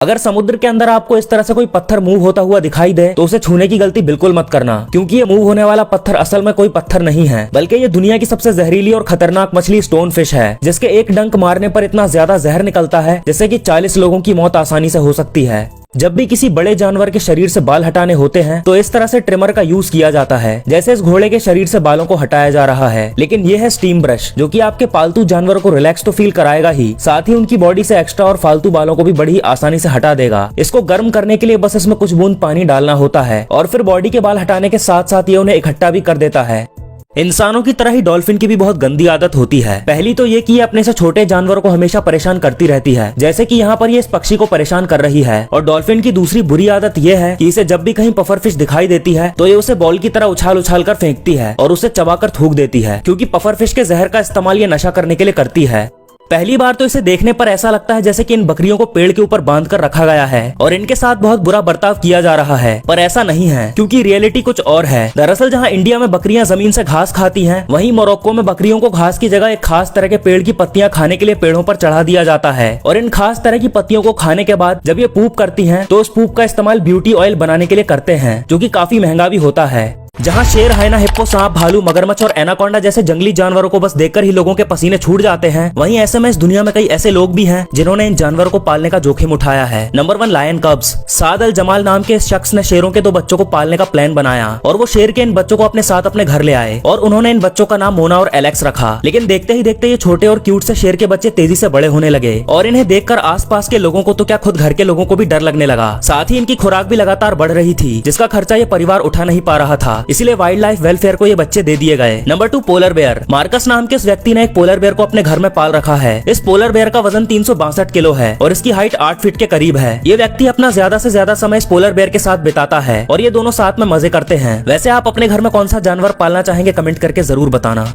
अगर समुद्र के अंदर आपको इस तरह से कोई पत्थर मूव होता हुआ दिखाई दे तो उसे छूने की गलती बिल्कुल मत करना, क्योंकि ये मूव होने वाला पत्थर असल में कोई पत्थर नहीं है, बल्कि ये दुनिया की सबसे जहरीली और खतरनाक मछली स्टोन फिश है, जिसके एक डंक मारने पर इतना ज्यादा जहर निकलता है जिससे कि 40 लोगों की मौत आसानी से हो सकती है। जब भी किसी बड़े जानवर के शरीर से बाल हटाने होते हैं तो इस तरह से ट्रिमर का यूज किया जाता है, जैसे इस घोड़े के शरीर से बालों को हटाया जा रहा है। लेकिन ये है स्टीम ब्रश, जो कि आपके पालतू जानवरों को रिलैक्स तो फील कराएगा ही, साथ ही उनकी बॉडी से एक्स्ट्रा और फालतू बालों को भी बड़ी आसानी से हटा देगा। इसको गर्म करने के लिए बस इसमें कुछ बूंद पानी डालना होता है और फिर बॉडी के बाल हटाने के साथ साथ ये उन्हें इकट्ठा भी कर देता है। इंसानों की तरह ही डॉल्फिन की भी बहुत गंदी आदत होती है। पहली तो ये कि ये अपने से छोटे जानवरों को हमेशा परेशान करती रहती है, जैसे कि यहाँ पर ये इस पक्षी को परेशान कर रही है। और डॉल्फिन की दूसरी बुरी आदत ये है कि इसे जब भी कहीं पफर फिश दिखाई देती है तो ये उसे बॉल की तरह उछाल उछाल कर फेंकती है और उसे चबाकर थूक देती है, क्योंकि पफर फिश के जहर का इस्तेमाल ये नशा करने के लिए करती है। पहली बार तो इसे देखने पर ऐसा लगता है जैसे कि इन बकरियों को पेड़ के ऊपर बांध कर रखा गया है और इनके साथ बहुत बुरा बर्ताव किया जा रहा है, पर ऐसा नहीं है, क्योंकि रियलिटी कुछ और है। दरअसल जहां इंडिया में बकरियां जमीन से घास खाती हैं, वहीं मोरक्को में बकरियों को घास की जगह एक खास तरह के पेड़ की पत्तियां खाने के लिए पेड़ों पर चढ़ा दिया जाता है। और इन खास तरह की पत्तियों को खाने के बाद जब ये पूप करती हैं तो उस पूप का इस्तेमाल ब्यूटी ऑयल बनाने के लिए करते हैं, जो कि काफी महंगा भी होता है। जहां शेर, हाइना, हिप्पो, सांप, भालू, मगरमच्छ और एनाकोंडा जैसे जंगली जानवरों को बस देखकर ही लोगों के पसीने छूट जाते हैं, वहीं ऐसे में इस दुनिया में कई ऐसे लोग भी हैं जिन्होंने इन जानवरों को पालने का जोखिम उठाया है। Number 1, lion cubs. Saad Al Jamal नाम के इस शख्स ने शेरों के 2 बच्चों को पालने का प्लान बनाया और वो शेर के इन बच्चों को अपने साथ अपने घर ले आए और उन्होंने इन बच्चों का नाम मोना और एलेक्स रखा। लेकिन देखते ही देखते ये छोटे और क्यूट से शेर के बच्चे तेजी से बड़े होने लगे और इन्हें देखकर आसपास के लोगों को तो क्या खुद घर के लोगों को भी डर लगने लगा। साथ ही इनकी खुराक भी लगातार बढ़ रही थी, जिसका खर्चा ये परिवार उठा नहीं पा रहा था, इसलिए वाइल्ड लाइफ वेलफेयर को ये बच्चे दे दिए गए। Number 2, polar bear. मार्कस नाम के इस व्यक्ति ने एक पोलर बेयर को अपने घर में पाल रखा है। इस पोलर बेयर का वजन 362 किलो है और इसकी हाइट 8 फीट के करीब है। ये व्यक्ति अपना ज्यादा से ज्यादा समय इस पोलर बेयर के साथ बिताता है और ये दोनों साथ में मजे करते हैं। वैसे आप अपने घर में कौन सा जानवर पालना चाहेंगे, कमेंट करके जरूर बताना।